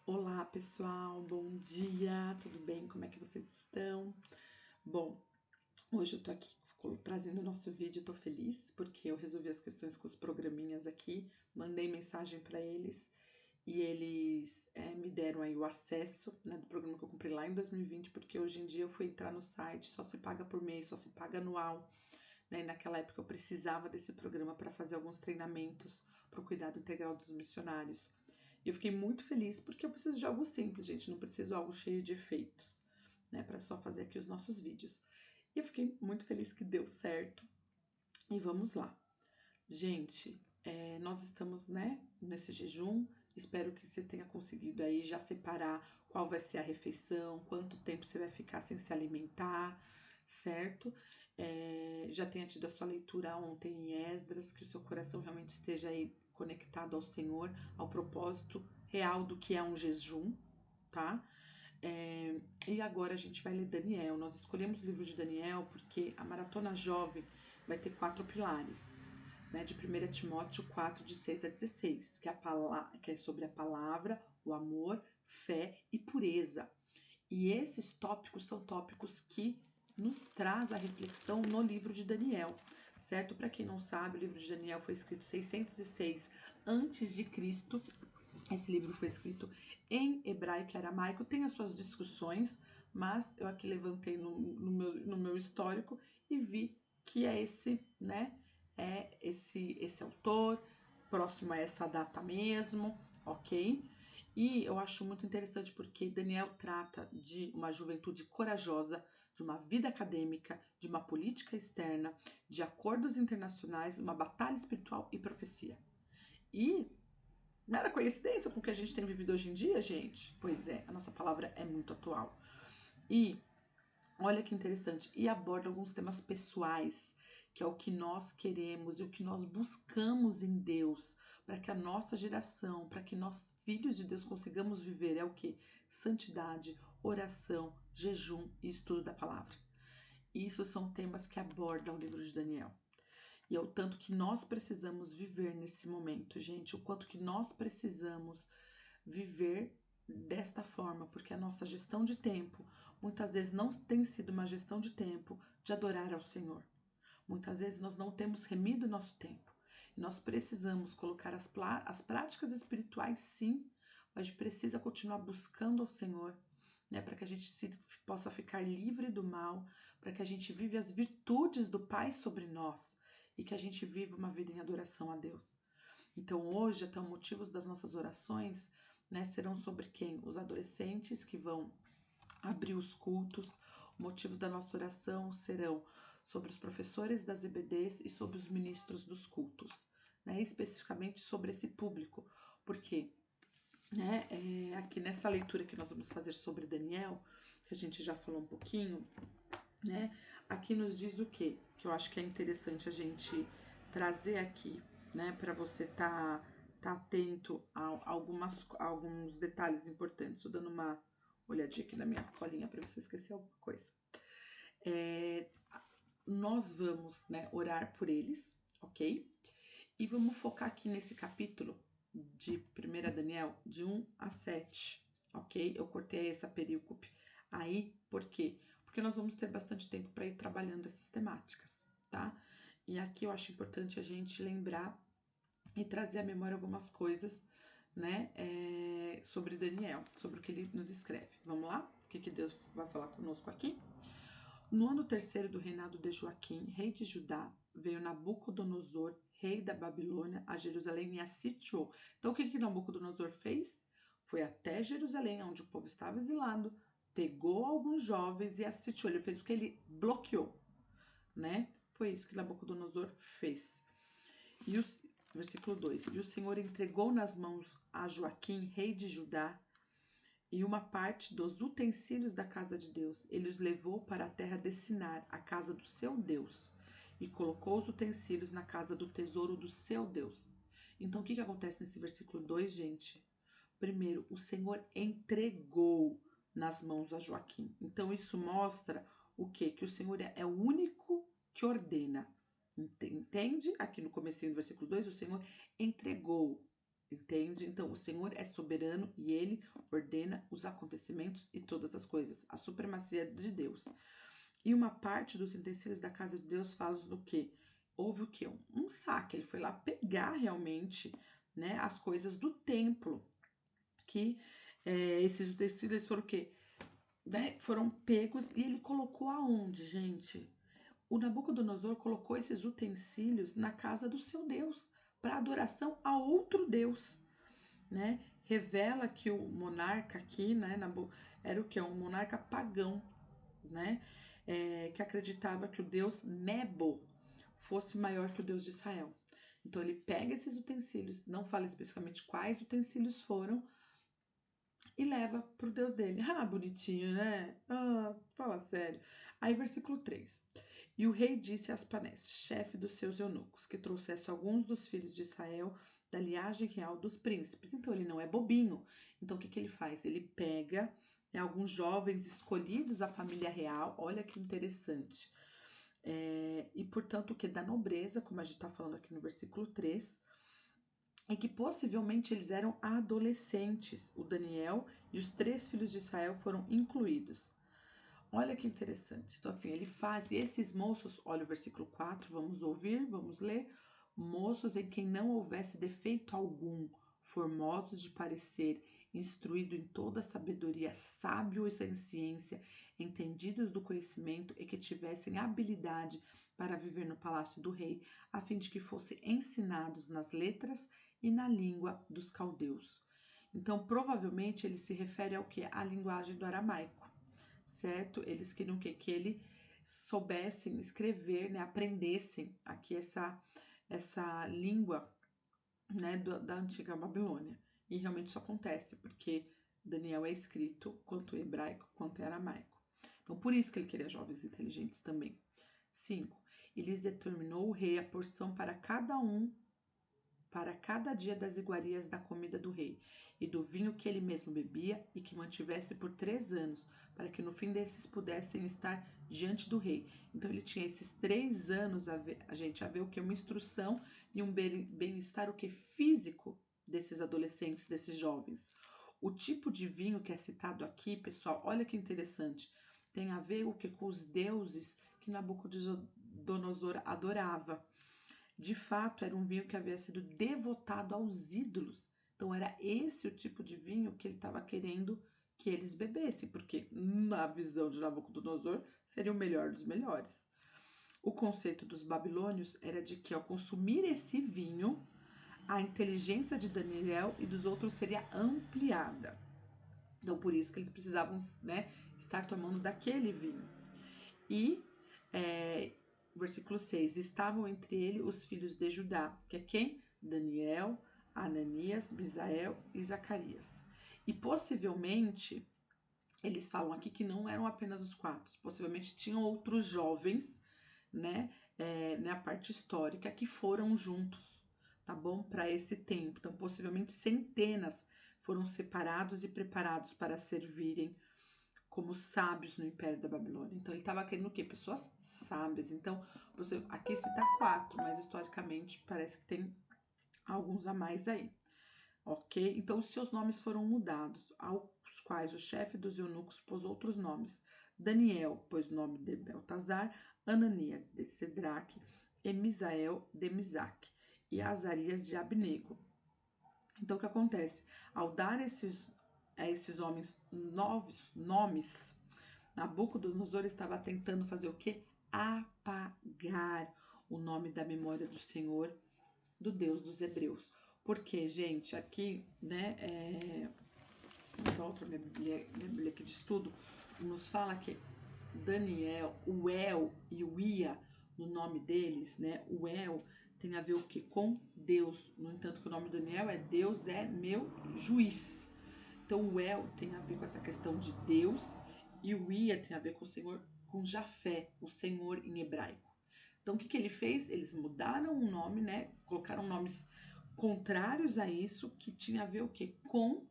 Olá pessoal, bom dia, tudo bem? Como é que vocês estão? Bom, hoje eu tô aqui trazendo o nosso vídeo, tô feliz porque eu resolvi as questões com os programinhas aqui, mandei mensagem para eles e eles me deram aí o acesso, né, do programa que eu comprei lá em 2020, porque hoje em dia eu fui entrar no site, só se paga por mês, só se paga anual, né, e naquela época eu precisava desse programa para fazer alguns treinamentos para o cuidado integral dos missionários. E eu fiquei muito feliz porque eu preciso de algo simples, gente, não preciso de algo cheio de efeitos, né, para só fazer aqui os nossos vídeos. E eu fiquei muito feliz que deu certo. E vamos lá. Gente, nós estamos, né, nesse jejum. Espero que você tenha conseguido aí já separar qual vai ser a refeição, quanto tempo você vai ficar sem se alimentar, certo? Já tenha tido a sua leitura ontem em Esdras, que o seu coração realmente esteja aí conectado ao Senhor, ao propósito real do que é um jejum, tá? E agora a gente vai ler Daniel. Nós escolhemos o livro de Daniel porque a Maratona Jovem vai ter 4 pilares, né, de 1 Timóteo 4, de 6 a 16, que é sobre a palavra, o amor, fé e pureza. E esses tópicos são tópicos que nos traz a reflexão no livro de Daniel, certo? Para quem não sabe, o livro de Daniel foi escrito 606 antes de Cristo. Esse livro foi escrito em hebraico e aramaico, tem as suas discussões, mas eu aqui levantei no meu histórico e vi que é esse, né? É esse autor, próximo a essa data mesmo, ok? E eu acho muito interessante porque Daniel trata de uma juventude corajosa, de uma vida acadêmica, de uma política externa, de acordos internacionais, uma batalha espiritual e profecia. E não era coincidência com o que a gente tem vivido hoje em dia, gente? Pois é, a nossa palavra é muito atual. E olha que interessante, e aborda alguns temas pessoais, que é o que nós queremos e o que nós buscamos em Deus, para que a nossa geração, para que nós, filhos de Deus, consigamos viver, é o que? Santidade, oração, jejum e estudo da palavra. Isso são temas que abordam o livro de Daniel. E é o tanto que nós precisamos viver nesse momento, gente, o quanto que nós precisamos viver desta forma, porque a nossa gestão de tempo muitas vezes não tem sido uma gestão de tempo de adorar ao Senhor. Muitas vezes nós não temos remido o nosso tempo. E nós precisamos colocar as práticas espirituais, sim, mas a gente precisa continuar buscando ao Senhor, né, para que a gente possa ficar livre do mal, para que a gente vive as virtudes do Pai sobre nós e que a gente viva uma vida em adoração a Deus. Então hoje, até os motivos das nossas orações, né, serão sobre quem? Os adolescentes que vão abrir os cultos. O motivo da nossa oração serão sobre os professores das EBDs e sobre os ministros dos cultos, né, especificamente sobre esse público, porque né, aqui nessa leitura que nós vamos fazer sobre Daniel, que a gente já falou um pouquinho, né, aqui nos diz o quê? Que eu acho que é interessante a gente trazer aqui, né, para você tá atento a alguns detalhes importantes. Estou dando uma olhadinha aqui na minha colinha para você esquecer alguma coisa. Nós vamos, né, orar por eles, ok? E vamos focar aqui nesse capítulo de 1 Daniel, de 1 a 7, ok? Eu cortei essa perícope aí, por quê? Porque nós vamos ter bastante tempo para ir trabalhando essas temáticas, tá? E aqui eu acho importante a gente lembrar e trazer à memória algumas coisas, né, sobre Daniel, sobre o que ele nos escreve. Vamos lá? O que Deus vai falar conosco aqui? No ano terceiro do reinado de Joaquim, rei de Judá, veio Nabucodonosor, rei da Babilônia, a Jerusalém e a sitiou. Então, o que Nabucodonosor fez? Foi até Jerusalém, onde o povo estava exilado, pegou alguns jovens e a sitiou. Ele fez o que? Ele bloqueou, né? Foi isso que Nabucodonosor fez. E versículo 2: E o Senhor entregou nas mãos a Joaquim, rei de Judá, e uma parte dos utensílios da casa de Deus. Ele os levou para a terra de Sinar, a casa do seu Deus, e colocou os utensílios na casa do tesouro do seu Deus. Então, o que acontece nesse versículo 2, gente? Primeiro, o Senhor entregou nas mãos a Joaquim. Então, isso mostra o quê? Que o Senhor é o único que ordena. Entende? Aqui no comecinho do versículo 2, o Senhor entregou. entende? Então, o Senhor é soberano e ele ordena os acontecimentos e todas as coisas. A supremacia de Deus. E uma parte dos utensílios da casa de Deus fala do quê? Houve o quê? Um saque. Ele foi lá pegar realmente, né, as coisas do templo. Que esses utensílios foram o quê? Né, foram pegos e ele colocou aonde, gente? O Nabucodonosor colocou esses utensílios na casa do seu Deus, para adoração a outro Deus, né? Revela que o monarca aqui, né, era o que? Um monarca pagão, né? Que acreditava que o Deus Nebo fosse maior que o Deus de Israel. Então ele pega esses utensílios, não fala especificamente quais utensílios foram, e leva pro Deus dele. Ah, bonitinho, né? Ah, fala sério. Aí, versículo 3. E o rei disse a Aspanés, chefe dos seus eunucos, que trouxesse alguns dos filhos de Israel da linhagem real dos príncipes. Então, ele não é bobinho. Então, o que ele faz? Ele pega alguns jovens escolhidos da família real. Olha que interessante. E, portanto, o que? Da nobreza, como a gente está falando aqui no versículo 3, e que possivelmente eles eram adolescentes. O Daniel e os 3 filhos de Israel foram incluídos. Olha que interessante. Então, assim, ele faz, e esses moços, olha o versículo 4, vamos ouvir, vamos ler. Moços em quem não houvesse defeito algum, formosos de parecer, instruído em toda a sabedoria, sábios em ciência, entendidos do conhecimento e que tivessem habilidade para viver no palácio do rei, a fim de que fossem ensinados nas letras e na língua dos caldeus. Então, provavelmente, ele se refere ao que? À linguagem do aramaico, certo? Eles queriam que ele soubessem escrever, né? Aprendessem aqui essa língua, né? Da antiga Babilônia. E realmente isso acontece, porque Daniel é escrito quanto hebraico quanto aramaico. Então, por isso que ele queria jovens inteligentes também. 5. E lhes determinou o rei a porção para cada dia das iguarias da comida do rei, e do vinho que ele mesmo bebia, e que mantivesse por 3 anos, para que no fim desses pudessem estar diante do rei. Então ele tinha esses 3 anos a ver o que? Uma instrução e um bem-estar o que? Físico desses adolescentes, desses jovens. O tipo de vinho que é citado aqui, pessoal, olha que interessante, tem a ver o que? Com os deuses que Nabucodonosor adorava. De fato, era um vinho que havia sido devotado aos ídolos. Então, era esse o tipo de vinho que ele estava querendo que eles bebessem, porque, na visão de Nabucodonosor, seria o melhor dos melhores. O conceito dos babilônios era de que, ao consumir esse vinho, a inteligência de Daniel e dos outros seria ampliada. Então, por isso que eles precisavam, né, estar tomando daquele vinho. E versículo 6, estavam entre ele os filhos de Judá, que é quem? Daniel, Ananias, Misael e Zacarias. E possivelmente, eles falam aqui que não eram apenas os 4, possivelmente tinham outros jovens, né, na parte histórica, que foram juntos, tá bom? Para esse tempo. Então, possivelmente centenas foram separados e preparados para servirem como sábios no Império da Babilônia. Então ele estava querendo o quê? Pessoas sábias. Então, aqui cita 4, mas historicamente parece que tem alguns a mais aí. Ok? Então os seus nomes foram mudados, aos quais o chefe dos eunucos pôs outros nomes. Daniel pôs o nome de Beltazar, Anania de Cedraque, e Misael de Misaque, e Azarias de Abnego. Então o que acontece? Ao dar a esses homens novos nomes, Nabucodonosor estava tentando fazer o quê? Apagar o nome da memória do Senhor, do Deus dos Hebreus. Porque, gente, aqui, né, essa outra minha Bíblia aqui de estudo, nos fala que Daniel, o El e o Ia, no nome deles, né, o El tem a ver o que? Com Deus. No entanto, que o nome de Daniel é Deus é meu juiz. Então, o El tem a ver com essa questão de Deus, e o Ia tem a ver com o Senhor, com Jafé, o Senhor em hebraico. Então, o que ele fez? Eles mudaram o nome, né? Colocaram nomes contrários a isso, que tinha a ver o quê? Com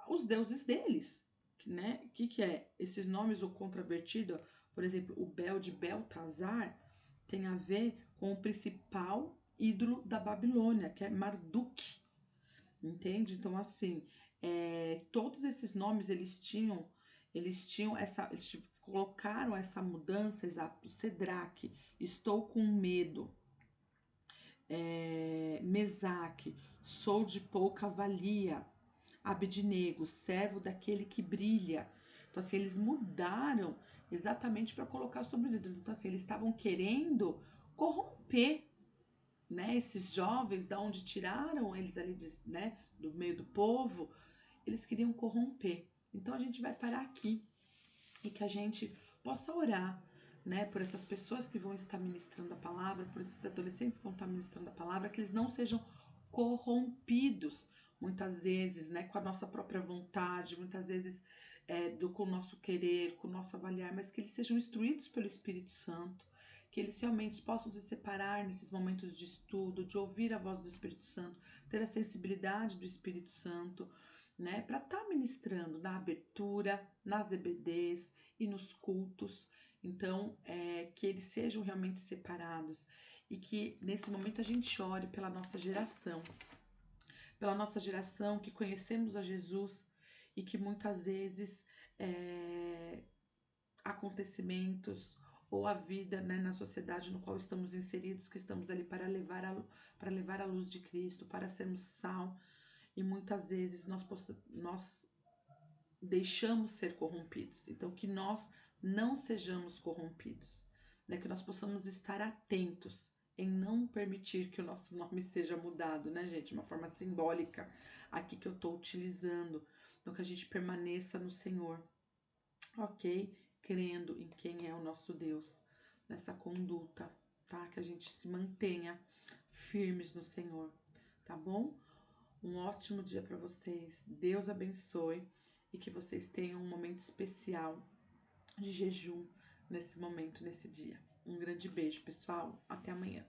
os deuses deles, né? O que é? Esses nomes, o contravertido, por exemplo, o Bel de Beltazar, tem a ver com o principal ídolo da Babilônia, que é Marduk, entende? Então, assim, todos esses nomes, eles colocaram essa mudança, exato, Cedraque, estou com medo, Mesaque, sou de pouca valia, Abednego, servo daquele que brilha. Então, assim, eles mudaram exatamente para colocar sobre os ídolos. Então, assim, eles estavam querendo corromper, né, esses jovens, da onde tiraram eles ali, né, do meio do povo, eles queriam corromper. Então, a gente vai parar aqui e que a gente possa orar, né, por essas pessoas que vão estar ministrando a palavra, por esses adolescentes que vão estar ministrando a palavra, que eles não sejam corrompidos, muitas vezes, né, com a nossa própria vontade, muitas vezes com o nosso querer, com o nosso avaliar, mas que eles sejam instruídos pelo Espírito Santo, que eles realmente possam se separar nesses momentos de estudo, de ouvir a voz do Espírito Santo, ter a sensibilidade do Espírito Santo, né, para estar ministrando na abertura, nas EBDs e nos cultos. Então, que eles sejam realmente separados e que nesse momento a gente ore pela nossa geração que conhecemos a Jesus e que muitas vezes acontecimentos ou a vida, né, na sociedade no qual estamos inseridos, que estamos ali para levar a luz de Cristo, para sermos sal, e muitas vezes nós deixamos ser corrompidos. Então, que nós não sejamos corrompidos, né? Que nós possamos estar atentos em não permitir que o nosso nome seja mudado, né, gente? Uma forma simbólica aqui que eu estou utilizando. Então, que a gente permaneça no Senhor, ok? Crendo em quem é o nosso Deus, nessa conduta, tá? Que a gente se mantenha firmes no Senhor, tá bom? Um ótimo dia para vocês. Deus abençoe e que vocês tenham um momento especial de jejum nesse momento, nesse dia. Um grande beijo, pessoal. Até amanhã.